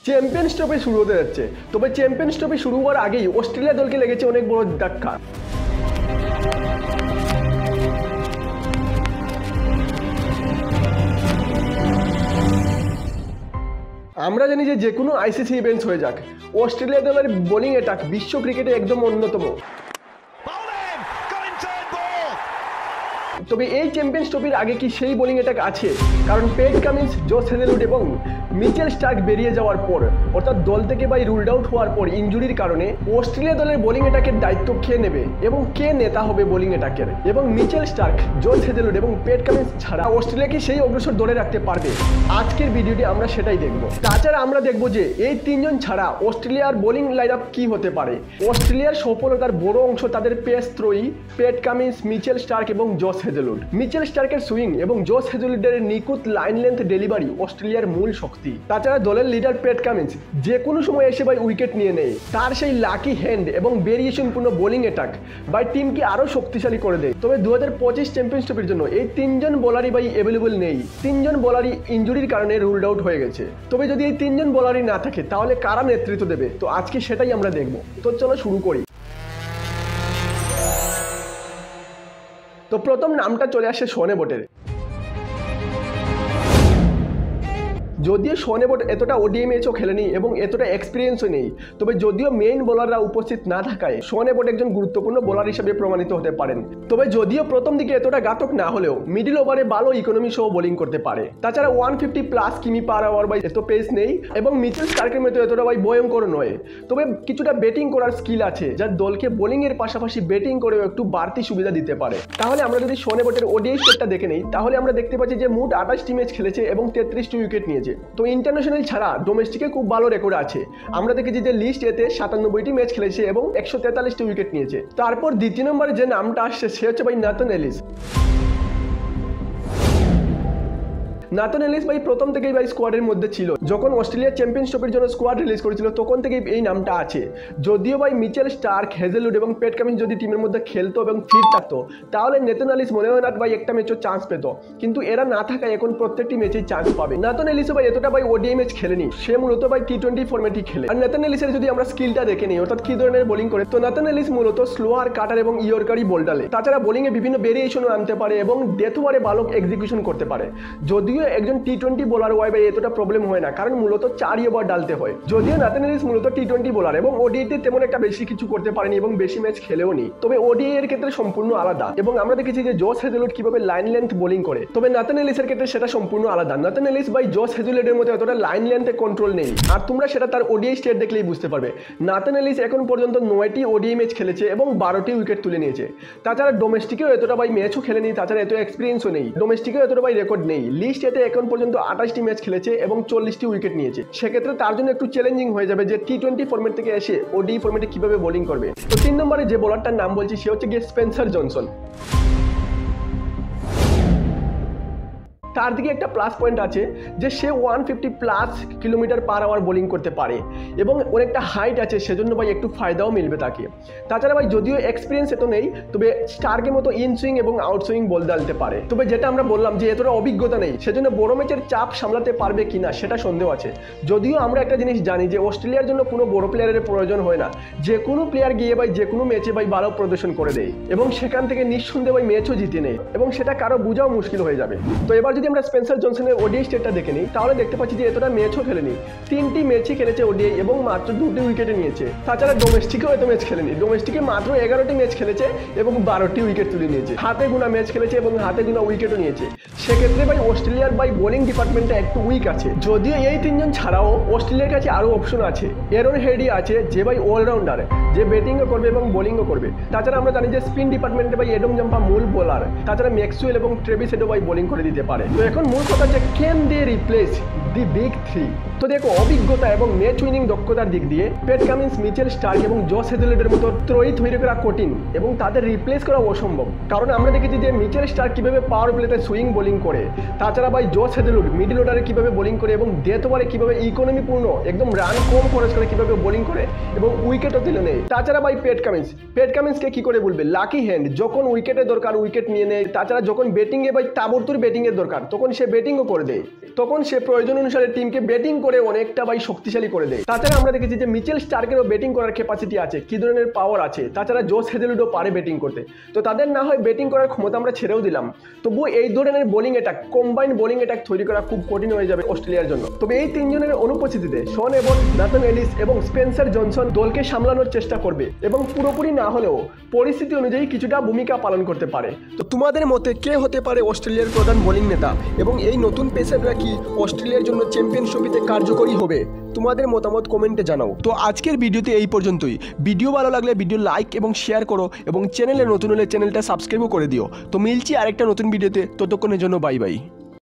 Champions trophy শুরু হতে যাচ্ছে, তবে চ্যাম্পিয়ন্স ট্রফি শুরু হওয়ার আগেই অস্ট্রেলিয়া দলকে লেগেছে অনেক বড় ধাক্কা। আমরা জানি যে কোনো আইসিসি ইভেন্টস হয়ে যাক, অস্ট্রেলিয়া দলের বোলিং অ্যাটাক বিশ্ব ক্রিকেটে একদম অন্যতম। তবে এই চ্যাম্পিয়ন্স ট্রফির আগে কি সেই বোলিং অ্যাটাক আছে? কারণ পেট কামিন্স, জস হেজেলউড এবং মিচেল স্টার্ক বেরিয়ে যাওয়ার পর, অর্থাৎ দল থেকে রুলড আউট হওয়ার পর ইনজুরির কারণে অস্ট্রেলিয়া দলের বোলিং অ্যাটাকের দায়িত্ব কে নেবে এবং কে নেতা হবে বোলিং অ্যাটাকের? এবং মিচেল স্টার্ক, জস হেজেলউড এবং পেট কামিন্স ছাড়া অস্ট্রেলিয়া কি সেই অগ্রসর ধরে রাখতে পারবে? আজকের ভিডিওটি আমরা সেটাই দেখব। তাছাড়া আমরা দেখব যে এই তিনজন ছাড়া অস্ট্রেলিয়ার বোলিং লাইন আপ কি হতে পারে। অস্ট্রেলিয়ার সফলতার বড় অংশ তাদের পেস ত্রয়ী পেট কামিন্স, মিচেল স্টার্ক এবং জস হেজেলউড। মিচেল স্টার্কের সুইং এবং জস হেজেলউডের নিখুঁত লাইন লেন্থ ডেলিভারি অস্ট্রেলিয়ার মূল শক্তি। তাছাড়া দলের লিডার পেট কামিন্স যে কোনো সময় এসে উইকেট নিয়ে নেয়। তার সেই লাকি হ্যান্ড এবং ভেরিয়েশনপূর্ণ বোলিং অ্যাটাক টিমকে আরও শক্তিশালী করে দেয়। তবে 2025 চ্যাম্পিয়ন্স ট্রফির জন্য এই তিনজন বোলারই অ্যাভেলেবল নেই। তিনজন বোলারই ইনজুরির কারণে রুলড আউট হয়ে গেছে। তবে যদি এই তিনজন বোলারই না থাকে তাহলে কারা নেতৃত্ব দেবে? তো আজকে সেটাই আমরা দেখব। তো চলো শুরু করি। তো প্রথম নামটা চলে আসে শন অ্যাবটের। যদিও শন অ্যাবট এতটা ওডিআই ম্যাচও খেলেনি এবং এতটা এক্সপিরিয়েন্সও নেই, তবে যদিও মেইন বোলাররা উপস্থিত না থাকায় শন অ্যাবট একজন গুরুত্বপূর্ণ বোলার হিসেবে প্রমাণিত হতে পারেন। তবে যদিও প্রথম দিকে এতটা ঘাতক না হলেও মিডল ওভারে ভালো ইকোনমি সহ বোলিং করতে পারে। তাছাড়া 150+ কিমি পার আওয়ার এত পেস নেই এবং মিচেল স্টার্কের মতো এতটা ভয়ঙ্কর নয়। তবে কিছুটা ব্যাটিং করার স্কিল আছে, যা দলকে বোলিং এর পাশাপাশি ব্যাটিং করেও একটু বাড়তি সুবিধা দিতে পারে। তাহলে আমরা যদি শন অ্যাবটের ওডিআই স্টেটটা দেখে নেই, তাহলে আমরা দেখতে পাচ্ছি যে মোট 28টি ম্যাচ খেলেছে এবং 33টি উইকেট নিয়েছে। তো ইন্টারন্যাশনাল ছাড়া ডোমেস্টিকে খুব ভালো রেকর্ড আছে। আমরা দেখেছি যে লিস্ট এতে 97টি ম্যাচ খেলেছে এবং 143টি উইকেট নিয়েছে। তারপর দ্বিতীয় নম্বরে যে নামটা আসছে সে হচ্ছে নাথন এলিস। নাথন এলিস প্রথম থেকেই স্কোয়াডের মধ্যে ছিল। যখন অস্ট্রেলিয়া চ্যাম্পিয়ন্স ট্রফির জন্য স্কোয়াড রিলিজ করেছিল তখন থেকেই এই নামটা আছে। যদিও মিচেল স্টার্ক, হেজেলউড এবং পেট কামিন্স যদি টিমের মধ্যে খেলতো এবং ফিট থাকতো তাহলে নাথন এলিস মনে হয় না একটা ম্যাচও চান্স পেত, কিন্তু এরা না থাকায় এখন প্রত্যেকটি ম্যাচেই চান্স পাবে। নাথন এলিসও এতটা ওডিআই ম্যাচ খেলেনি, সে মূলত টি20 ফরম্যাটই খেলে। আর নাথন এলিসের যদি আমরা স্কিলটা দেখে নিই, অর্থাৎ কি ধরনের বোলিং করে, তো নাথন এলিস মূলত স্লোয়ার, কাটার এবং ইয়র্কারই বল ডালে। তাছাড়া বোলিংয়ে বিভিন্ন ভেরিয়েশনও আনতে পারে এবং ডেথ ওভারে ভালো এক্সিকিউশন করতে পারে। যদিও একজন টি20 বোলার এতটা প্রবলেম হয় না, কারণ মূলত 4 ওভার ডালতে হয়। যদিও নাথন এলিস মূলত টি20 বোলার এবং ওডিআইতে তেমন একটা বেশি কিছু করতে পারেনি এবং বেশি ম্যাচ খেলেও নি, তবে ওডিআই এর ক্ষেত্রে সম্পূর্ণ আলাদা। এবং আমরা দেখেছি যে জস হেজেলউড কিভাবে লাইন লেন্থ বোলিং করে, তবে নাথন এলিসের ক্ষেত্রে সেটা সম্পূর্ণ আলাদা। নাথন এলিস জস হেজেলউডের মতো এতটা লাইন লেন্থে কন্ট্রোল নেই, আর তোমরা সেটা তার ওডিআই স্টেট দেখলেই বুঝতে পারবে। নাথন এলিস এখন পর্যন্ত 9টি ওডিআই ম্যাচ খেলেছে এবং 12টি উইকেট তুলে নিয়েছে। তাছাড়া ডোমেস্টিকেও এতটা ম্যাচও খেলেনি, তাছাড়া এত এক্সপিরিয়েন্সও নেই। ডোমেস্টিকেও এতটা রেকর্ড নেই। লিস্ট এতে এখন পর্যন্ত 28টি ম্যাচ খেলেছে এবং 40টি উইকেট নিয়েছে। সেক্ষেত্রে তার জন্য একটু চ্যালেঞ্জিং হয়ে যাবে যে টি20 ফরম্যাট থেকে এসে ওডিআই ফরম্যাটে কিভাবে বোলিং করবে। তো 3 নম্বরে যে বোলারটার নাম বলছি সে হচ্ছে স্পেন্সার জনসন। তার দিকে একটা প্লাস পয়েন্ট আছে যে সে 150+ কিলোমিটার পার আওয়ার বোলিং করতে পারে এবং অনেকটা হাইট আছে, সেজন্য একটু ফায়দাও মিলবে তাকে। তাছাড়া যদিও এক্সপিরিয়েন্স এত নেই, তবে স্টার্কের মতো ইন সুইং এবং আউট সুইং বল ডালতে পারে। তবে যেটা আমরা বললাম যে এতটা অভিজ্ঞতা নেই, সেজন্য বড় ম্যাচের চাপ সামলাতে পারবে কিনা সেটা সন্দেহ আছে। যদিও আমরা একটা জিনিস জানি যে অস্ট্রেলিয়ার জন্য কোনো বড় প্লেয়ারের প্রয়োজন হয় না, যে কোনো প্লেয়ার গিয়ে যে কোনো ম্যাচে ভালো প্রদর্শন করে দেয় এবং সেখান থেকে নিঃসন্দেহে ম্যাচও জিতে নেয় এবং সেটা কারো বোঝাও মুশকিল হয়ে যাবে। তো এবার যদি আমরা স্পেন্সার জনসনের ওডিআই স্টেটটা দেখে নিই, তাহলে দেখতে পাচ্ছি যে এতটা ম্যাচও খেলেনি। 3টি ম্যাচই খেলেছে ওডিআই এবং মাত্র 2টি উইকেটে নিয়েছে। তাছাড়া ডোমেস্টিকেও এত ম্যাচ খেলেনি। ডোমেস্টিকে মাত্র 11টি ম্যাচ খেলেছে এবং 12টি উইকেট তুলে নিয়েছে। হাতে গোনা ম্যাচ খেলেছে এবং হাতে গোনা উইকেটও নিয়েছে। সেক্ষেত্রে অস্ট্রেলিয়ার বোলিং ডিপার্টমেন্টটা একটু উইক আছে। যদিও এই তিনজন ছাড়াও অস্ট্রেলিয়ার কাছে আরও অপশন আছে। এরন হেডি আছে যে অলরাউন্ডার, যে ব্যাটিংও করবে এবং বোলিংও করবে। তাছাড়া আমরা জানি যে স্পিন ডিপার্টমেন্টে এডম জাম্পা মূল বোলার। তাছাড়া ম্যাক্সওয়েল এবং ট্রেভিস হেডও বোলিং করে দিতে পারে। তো এখন মূল কথা যে can they replace the big three. তো দেখো, অভিজ্ঞতা এবং ম্যাচ উইনিং দক্ষতার দিক দিয়ে পেট কামিন্স, মিচেল স্টার্ক এবং জস হেজেলউডের মতো ত্রয়ী তৈরি করা কঠিন এবং তাদের রিপ্লেস করা অসম্ভব। কারণ আমরা দেখেছি যে মিচেল স্টার্ক কিভাবে পাওয়ার প্লেতে সুইং বোলিং করে, তাছাড়া জস হেজেলউড মিডল অর্ডারে কিভাবে বোলিং করে এবং ডেথ ওভারে কিভাবে ইকোনমিপূর্ণ একদম রান কম খরচ করে কিভাবে বোলিং করে এবং উইকেটও তুলে নেয়। তাছাড়া পেট কামিন্সকে কি করে বলবে, লাকি হ্যান্ড। যখন উইকেটের দরকার উইকেট নিয়ে নেয়। তাছাড়া যখন ব্যাটিংয়ে তাবড়তোড় ব্যাটিংয়ের দরকার তখন সে ব্যাটিংও করে দেয়। তখন সে প্রয়োজন অনুসারে টিমকে ব্যাটিং করে অনেকটা ভাই শক্তিশালী করে দেয়। তাছাড়া আমরা দেখেছি যে মিচেল স্টার্কেরও ব্যাটিং করার ক্যাপাসিটি আছে, কি ধরনের পাওয়ার আছে। তাছাড়া জোস হেজেলউডও পারে ব্যাটিং করতে। তো তাদের না হয় ব্যাটিং করার ক্ষমতা আমরা ছেড়েও দিলাম, তবুও এই ধরনের bowling attack, combined bowling attack তৈরি করা খুব কঠিন হয়ে যাবে অস্ট্রেলিয়ার জন্য। তবে এই তিনজনের অনুপস্থিতিতে শন এবট, নাথন এলিস এবং স্পেন্সার জনসন দলকে সামলানোর চেষ্টা করবে এবং পুরোপুরি না হলেও পরিস্থিতি অনুযায়ী কিছুটা ভূমিকা পালন করতে পারে। তো তোমাদের মতে কে হতে পারে অস্ট্রেলিয়ার প্রধান বোলিং নেতা এবং এই নতুন পেসাররা কি অস্ট্রেলিয়ার জন্য চ্যাম্পিয়ন ট্রফিতে কার্যকরী হবে? তোমাদের মতামত কমেন্টে জানাও। তো আজকের ভিডিওতে এই পর্যন্তই। ভিডিও ভালো লাগলে ভিডিও লাইক এবং শেয়ার করো এবং চ্যানেলে নতুন হলে চ্যানেলটা সাবস্ক্রাইবও করে দিও। তো মিলছি আরেকটা নতুন ভিডিওতে, ততক্ষণের জন্য বাই বাই।